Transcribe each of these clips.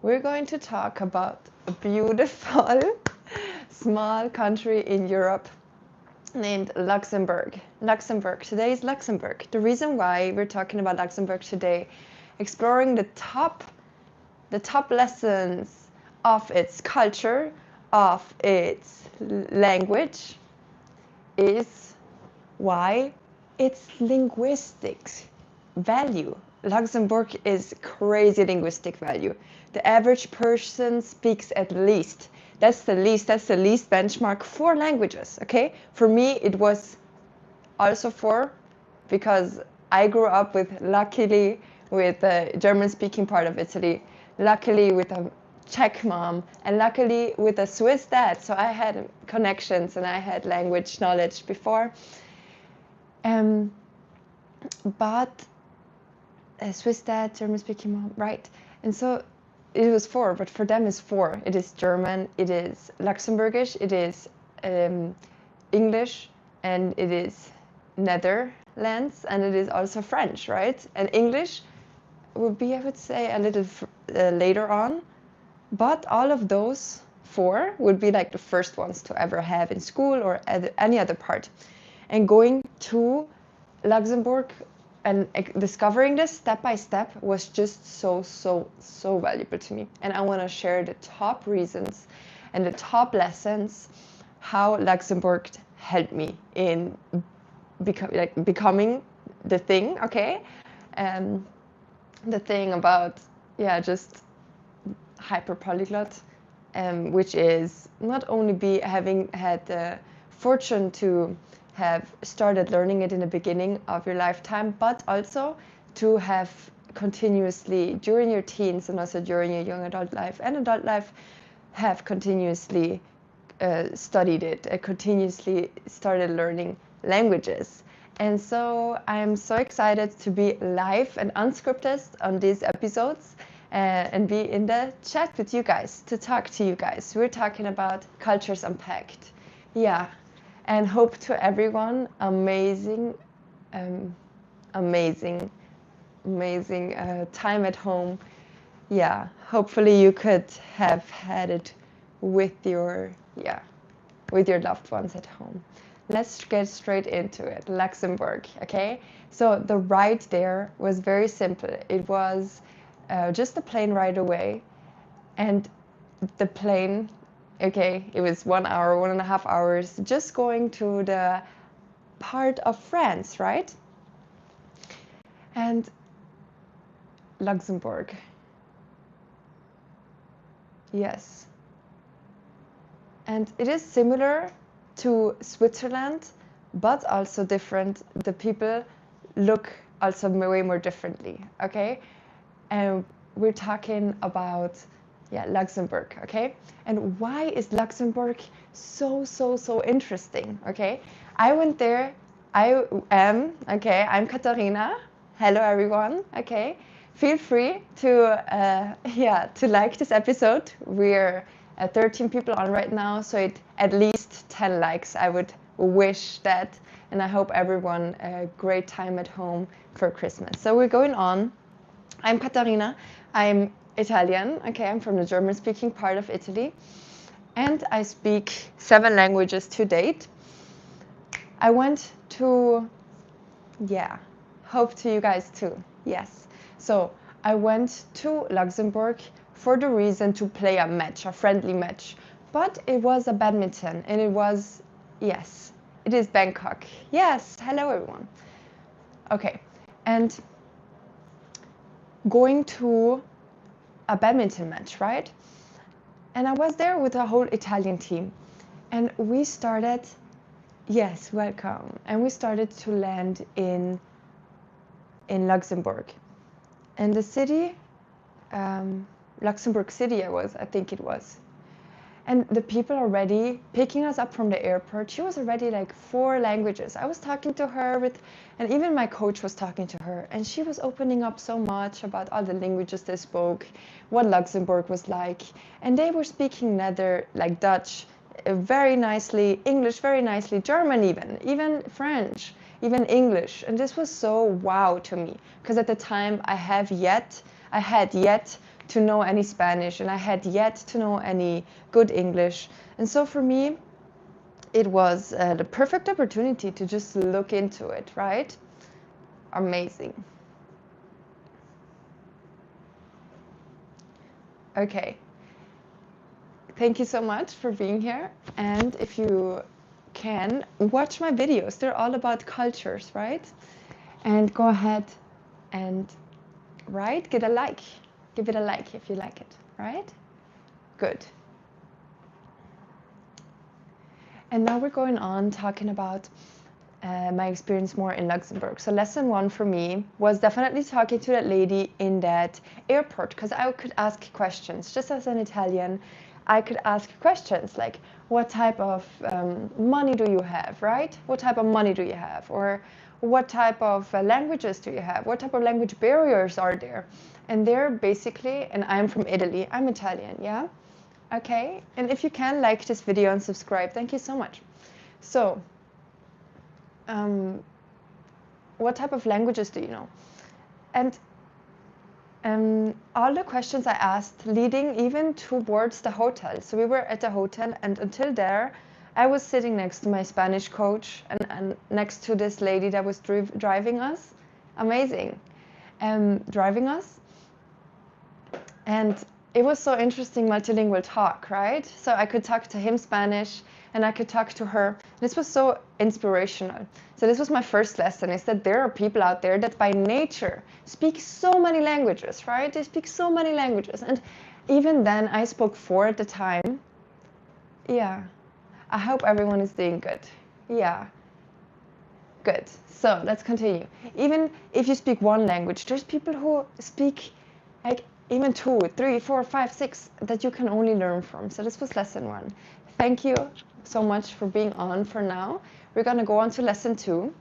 we're going to talk about a beautiful small country in Europe named Luxembourg. Luxembourg. Today is Luxembourg. The reason why we're talking about Luxembourg today, exploring the top lessons of its culture, of its language, is why its linguistic value. Luxembourg is crazy linguistic value. The average person speaks at least. That's the least benchmark, 4 languages, okay? For me, it was also 4 because I grew up luckily with the German-speaking part of Italy, luckily with a Czech mom, and luckily with a Swiss dad. So I had connections and I had language knowledge before. But a Swiss dad, German-speaking mom, right? And so it was 4, but for them it's 4. It is German, it is Luxembourgish, it is English, and it is Netherlands, and it is also French, right? And English would be, I would say, a little later on, but all of those 4 would be like the first ones to ever have in school or any other part. And going to Luxembourg and discovering this step by step was just so valuable to me. And I want to share the top reasons and the top lessons how Luxembourg helped me in becoming the thing, okay? The thing about, just hyper polyglot, which is not only having had the fortune to have started learning it in the beginning of your lifetime, but also to have continuously during your teens and also during your young adult life and adult life have continuously studied it, continuously started learning languages. And so I'm so excited to be live and unscripted on these episodes and be in the chat with you guys, to talk to you guys. We're talking about Cultures Unpacked. Yeah. And hope to everyone amazing time at home. Yeah, hopefully you could have had it with your loved ones at home. Let's get straight into it. Luxembourg, okay? So the ride there was very simple. It was just a plane ride away, and the plane, okay, it was 1 hour, 1.5 hours, just going to the part of France, right? And Luxembourg. Yes. And it is similar to Switzerland, but also different. The people look also way more differently, okay? And we're talking about Luxembourg, okay? And why is Luxembourg so interesting, okay? I went there, I'm Katharina. Hello everyone, okay? Feel free to like this episode. We're 13 people on right now, so at least 10 likes. I would wish that, and I hope everyone a great time at home for Christmas. So we're going on. I'm Katharina. I'm Italian, okay, I'm from the German-speaking part of Italy, and I speak 7 languages to date. I went to, hope to you guys too, yes. So I went to Luxembourg for the reason to play a match, a friendly match, but it was a badminton, and it was, yes, it is Bangkok. Yes, hello everyone. Okay, and going to a badminton match, right? And I was there with a whole Italian team, and we started, yes, welcome, and we started to land in Luxembourg, and the city, Luxembourg City, I think it was. And the people already picking us up from the airport, she was already like 4 languages. I was talking to her and even my coach was talking to her, and she was opening up so much about all the languages they spoke, what Luxembourg was like. And they were speaking like Dutch very nicely, English very nicely, German even French, even English. And this was so wow to me, because at the time I had yet to know any Spanish, and I had yet to know any good English. And so for me, it was the perfect opportunity to just look into it, right? Amazing. Okay. Thank you so much for being here. And if you can, watch my videos. They're all about cultures, right? And go ahead and get a like. Give it a like if you like it, right? Good. And now we're going on talking about my experience more in Luxembourg. So lesson 1 for me was definitely talking to that lady in that airport, because I could ask questions. Just as an Italian, I could ask questions like, what type of money do you have, right? What type of money do you have? Or what type of languages do you have? What type of language barriers are there? And they're basically, and I'm from Italy, I'm Italian, yeah? Okay, and if you can, like this video and subscribe. Thank you so much. So, what type of languages do you know? And all the questions I asked leading even towards the hotel. So we were at the hotel, and until there, I was sitting next to my Spanish coach and next to this lady that was driving us. Amazing. Driving us. And it was so interesting, multilingual talk, right? So I could talk to him Spanish and I could talk to her. This was so inspirational. So this was my first lesson, is that there are people out there that by nature speak so many languages, right? They speak so many languages. And even then I spoke 4 at the time. Yeah. I hope everyone is doing good. Yeah. Good. So let's continue. Even if you speak 1 language, there's people who speak like even 2, 3, 4, 5, 6 that you can only learn from. So this was lesson 1. Thank you so much for being on for now. We're going to go on to lesson 2.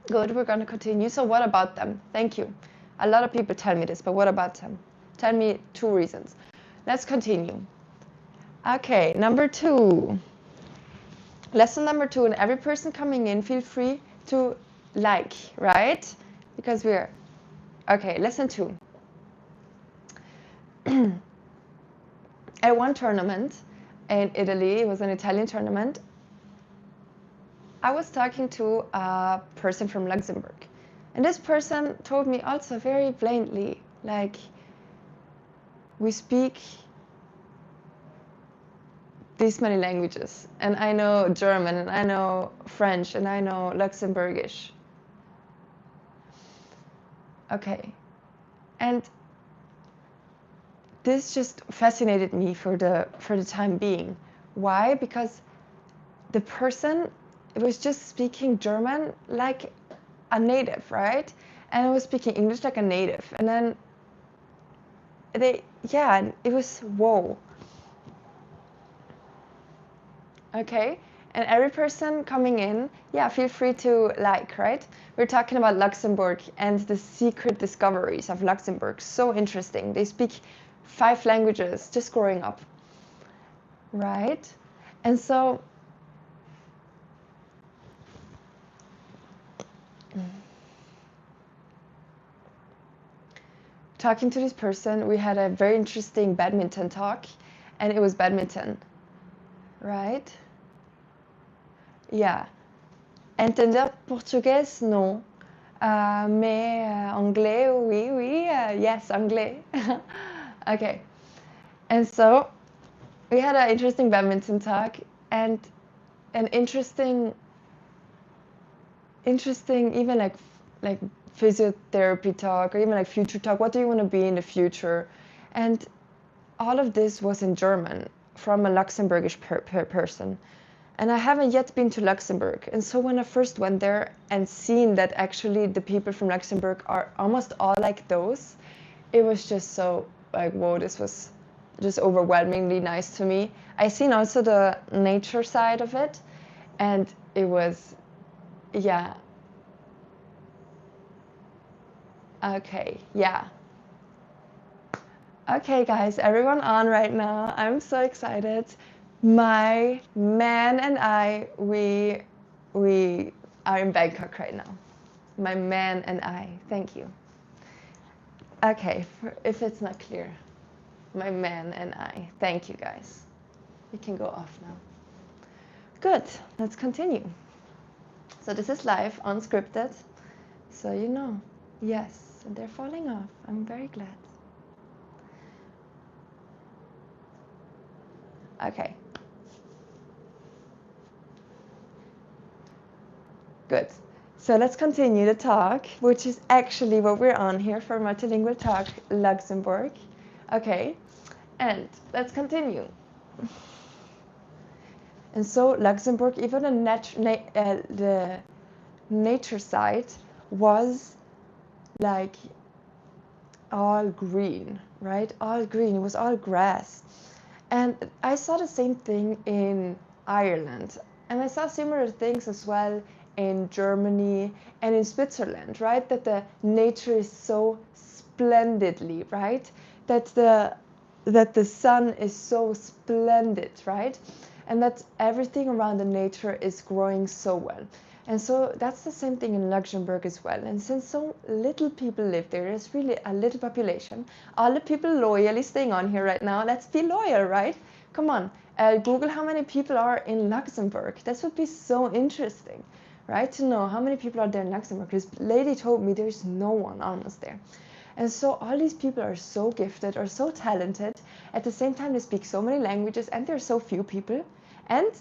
Good, we're going to continue. So what about them? Thank you. A lot of people tell me this, but what about them? Tell me 2 reasons. Let's continue. Okay, number 2. Lesson number 2, and every person coming in, feel free to like, right? Because we're... Okay, lesson 2. At one tournament in Italy, it was an Italian tournament, I was talking to a person from Luxembourg. And this person told me also very blatantly, like, we speak these many languages. And I know German, and I know French, and I know Luxembourgish. Okay. And this just fascinated me for the time being. Why? Because the person was just speaking German like a native, right? And I was speaking English like a native. And then it was whoa. Okay, and every person coming in, yeah, feel free to like, right? We're talking about Luxembourg and the secret discoveries of Luxembourg. So interesting. They speak 5 languages just growing up, right? And so talking to this person, we had a very interesting badminton talk, and it was badminton, right? Yeah. Entender português? Non. Mais anglais, oui, oui. Yes, anglais. Okay. And so we had an interesting badminton talk and an interesting even like physiotherapy talk, or even like future talk. What do you want to be in the future? And all of this was in German from a Luxembourgish person. And I haven't yet been to Luxembourg. And so when I first went there and seen that actually the people from Luxembourg are almost all like those, it was just so like, whoa, this was just overwhelmingly nice to me. I seen also the nature side of it, and it was, yeah. Okay, yeah. Okay, guys, everyone on right now. I'm so excited. My man and I, we are in Bangkok right now. My man and I. Thank you. Okay, if it's not clear, my man and I. Thank you guys. You can go off now. Good, let's continue. So this is live, unscripted. So you know, yes, and they're falling off. I'm very glad. Okay. Good. So let's continue the talk, which is actually what we're on here for Multilingual Talk Luxembourg. Okay, and let's continue. And so Luxembourg, even the nature side was like all green, right? All green. It was all grass. And I saw the same thing in Ireland. And I saw similar things as well in Germany and in Switzerland, right? That the nature is so splendidly, right? That the sun is so splendid, right? And that everything around the nature is growing so well. And so that's the same thing in Luxembourg as well. And since so little people live there, there's really a little population. All the people loyally staying on here right now, let's be loyal, right? Come on, Google how many people are in Luxembourg. This would be so interesting, right? To know how many people are there in Luxembourg. This lady told me there's no one almost there. And so all these people are so gifted or so talented. At the same time, they speak so many languages and there are so few people. And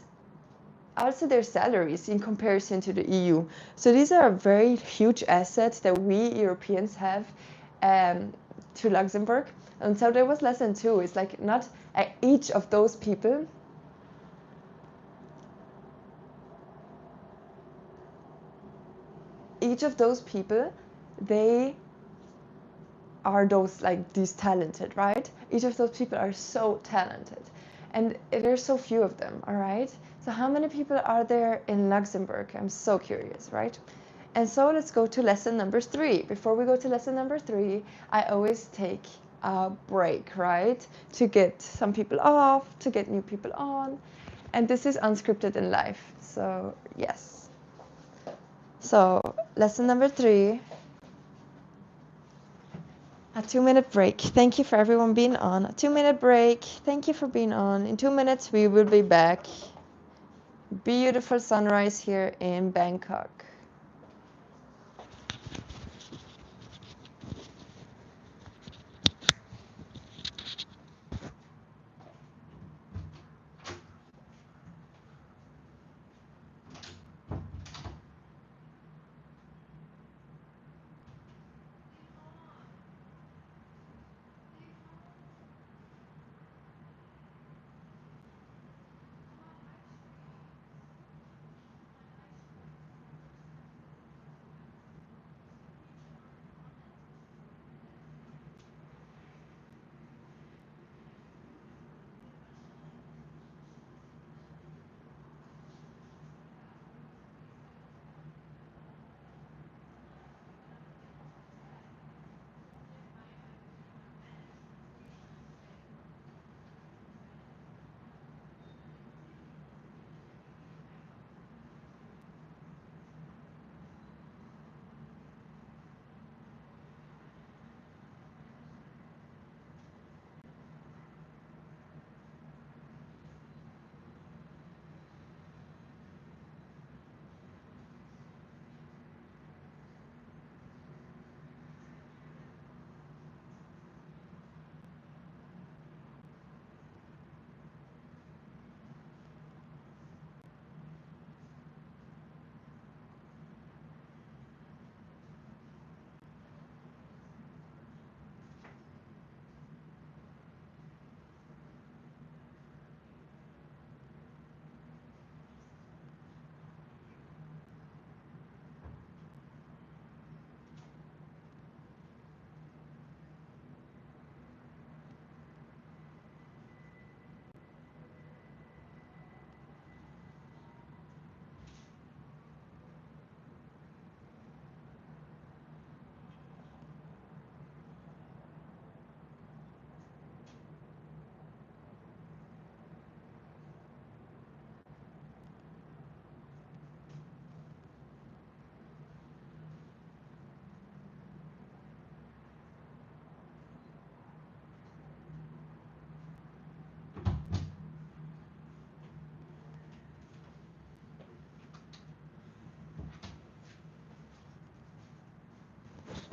also their salaries in comparison to the EU. So these are very huge assets that we Europeans have to Luxembourg. And so there was lesson 2. It's like not each of those people they are those like these talented, right? Each of those people are so talented. And there's so few of them, all right? So how many people are there in Luxembourg? I'm so curious, right? And so let's go to lesson number 3. Before we go to lesson number 3, I always take a break, right? To get some people off, to get new people on. And this is unscripted in life. So yes. So lesson number 3. A 2-minute break. Thank you for everyone being on. A 2-minute break. Thank you for being on. In 2 minutes, we will be back. Beautiful sunrise here in Bangkok.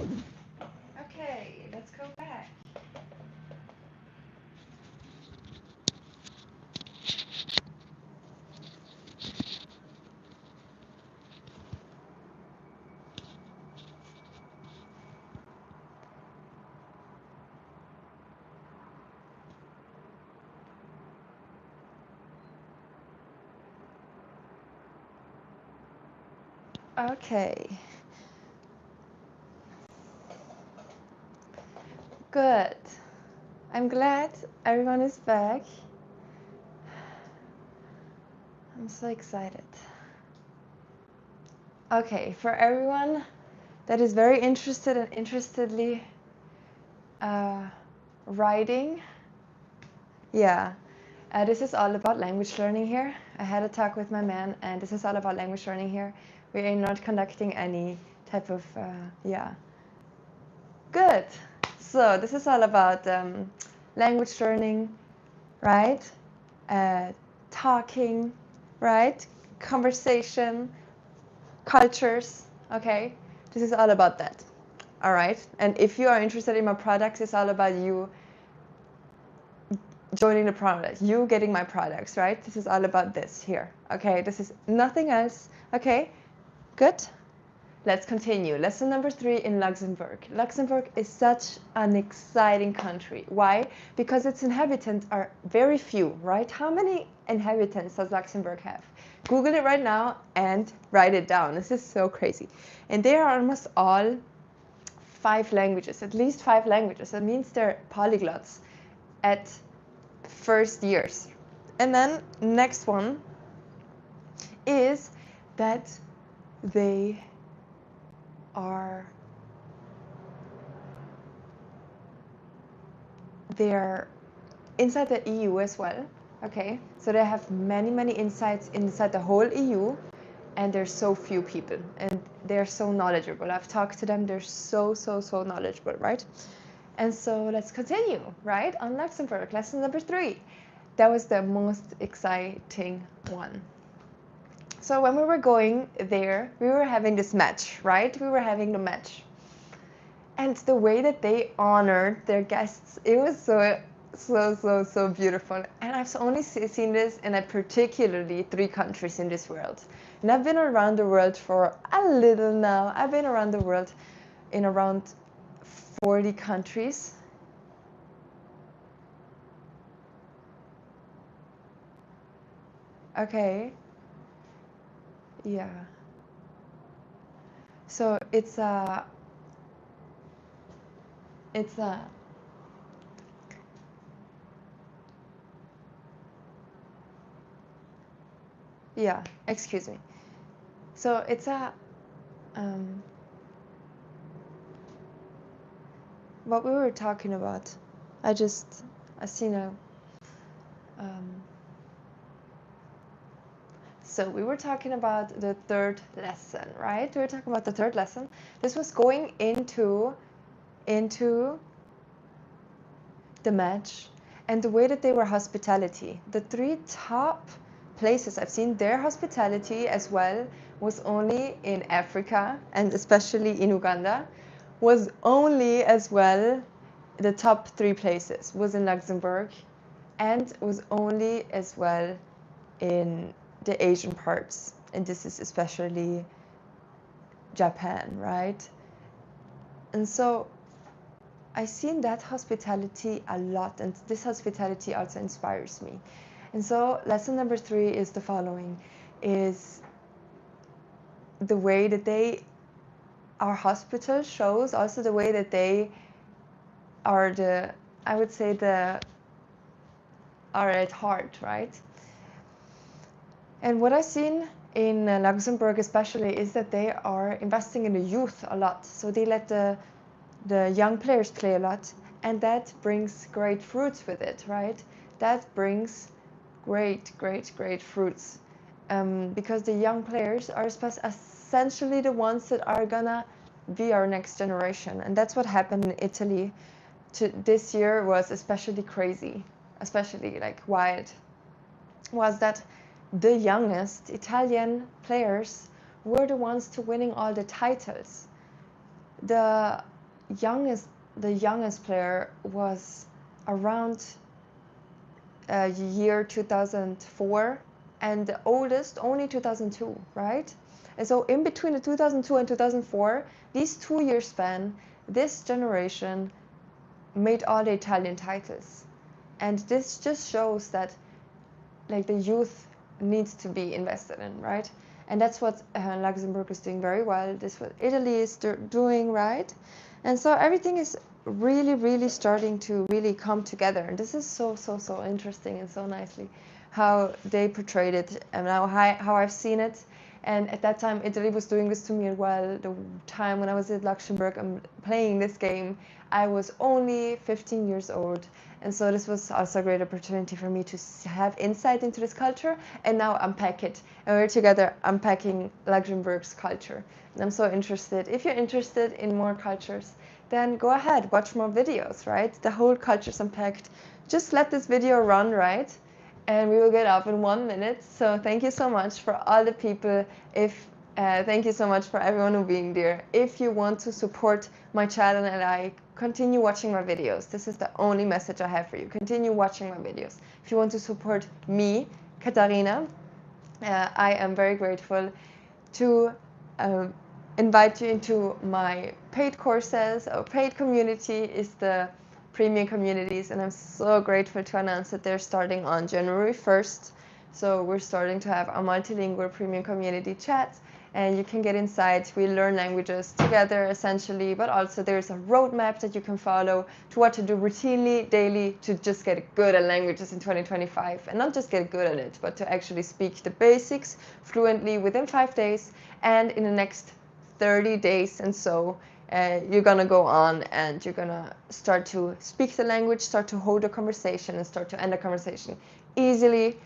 Okay, let's go back. Okay. Good. I'm glad everyone is back. I'm so excited. Okay, for everyone that is very interested and interestedly writing, yeah, this is all about language learning here. I had a talk with my man, and this is all about language learning here. We are not conducting any type of, yeah. Good. So this is all about language learning, right? Talking, right? Conversation, cultures, okay? This is all about that, all right? And if you are interested in my products, it's all about you joining the product, you getting my products, right? This is all about this here, okay? This is nothing else, okay? Good. Let's continue. Lesson number 3 in Luxembourg. Luxembourg is such an exciting country. Why? Because its inhabitants are very few, right? How many inhabitants does Luxembourg have? Google it right now and write it down. This is so crazy. And they are almost all 5 languages, at least 5 languages. That means they're polyglots at first years. And then next one is that they are inside the EU as well, okay? So they have many insights inside the whole EU, and there's so few people, and they're so knowledgeable. I've talked to them, they're so knowledgeable, right? And so let's continue, right? On Luxembourg, lesson number 3. That was the most exciting one. So when we were going there, we were having this match, right? We were having the match. And the way that they honored their guests, it was so beautiful. And I've only seen this in particularly 3 countries in this world. And I've been around the world for a little now. I've been around the world in around 40 countries. Okay. Yeah. So it's a yeah, excuse me. So it's a what we were talking about. I seen a so we were talking about the 3rd lesson, right? We were talking about the 3rd lesson. This was going into the match and the way that they were hospitality. The 3 top places I've seen their hospitality as well was only in Africa, and especially in Uganda, was only as well the top 3 places was in Luxembourg, and was only as well in the Asian parts, and this is especially Japan, right? And so I've seen that hospitality a lot, and this hospitality also inspires me. And so lesson number 3 is the following, is the way that our hospital shows also the way that they are I would say are at heart, right? And what I've seen in Luxembourg especially is that they are investing in the youth a lot. So they let the young players play a lot, and that brings great fruits with it, right? That brings great fruits, because the young players are essentially the ones that are gonna be our next generation. And that's what happened in Italy. This year was especially crazy, especially like wild, was that the youngest Italian players were the ones to winning all the titles. The youngest player was around year 2004, and the oldest only 2002, right? And so in between the 2002 and 2004, these 2 year span, this generation made all the Italian titles. And this just shows that like the youth needs to be invested in, right? And that's what Luxembourg is doing very well. This is what Italy is doing, right? And so everything is really starting to really come together. And this is so interesting and so nicely how they portrayed it and now how I've seen it. And at that time, Italy was doing this to me as well. The time when I was at Luxembourg and playing this game, I was only 15 years old. And so this was also a great opportunity for me to have insight into this culture and now unpack it. And we're together unpacking Luxembourg's culture. And I'm so interested. If you're interested in more cultures, then go ahead, watch more videos, right? The whole culture's unpacked. Just let this video run, right? And we will get up in 1 minute. So thank you so much for all the people. Thank you so much for everyone who being there. If you want to support my channel and I continue watching my videos, this is the only message I have for you. Continue watching my videos. If you want to support me, Katharina, I am very grateful to invite you into my paid courses. Our paid community is the premium communities, and I'm so grateful to announce that they're starting on January 1st. So we're starting to have a multilingual premium community chat, and you can get inside. We learn languages together essentially, but also there's a roadmap that you can follow to what to do routinely, daily, to just get good at languages in 2025. And not just get good at it, but to actually speak the basics fluently within 5 days, and in the next 30 days and so you're gonna go on and you're gonna start to speak the language, start to hold a conversation, and start to end a conversation easily.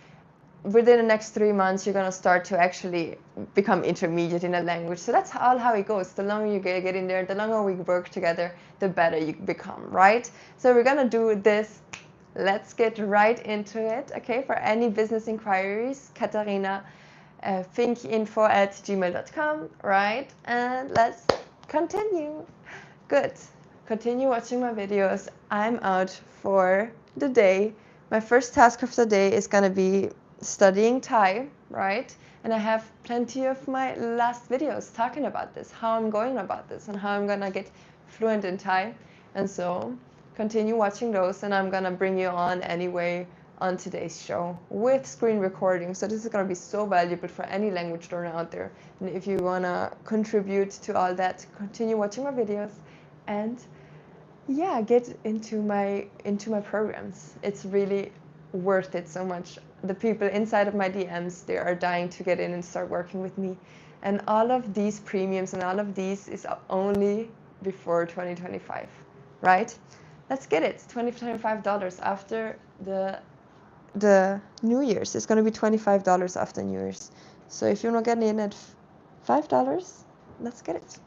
Within the next 3 months, you're gonna start to actually become intermediate in a language. So that's all how it goes. The longer you get in there, the longer we work together, the better you become, right? So we're gonna do this. Let's get right into it, okay? For any business inquiries, Katharina, thinkinfo@gmail.com, right? And let's continue. Good. Continue watching my videos. I'm out for the day. My first task of the day is gonna be studying Thai, right? And I have plenty of my last videos talking about this, how I'm going about this, and how I'm gonna get fluent in Thai. And so continue watching those, and I'm gonna bring you on anyway on today's show with screen recording. So this is going to be so valuable for any language learner out there. And if you want to contribute to all that, continue watching my videos and yeah, get into my programs. It's really worth it so much. The people inside of my DMs, they are dying to get in and start working with me. And all of these premiums and all of these is only before 2025, right? Let's get it. $25 after the New Year's. It's going to be $25 after New Year's. So if you're not getting in at $5, let's get it.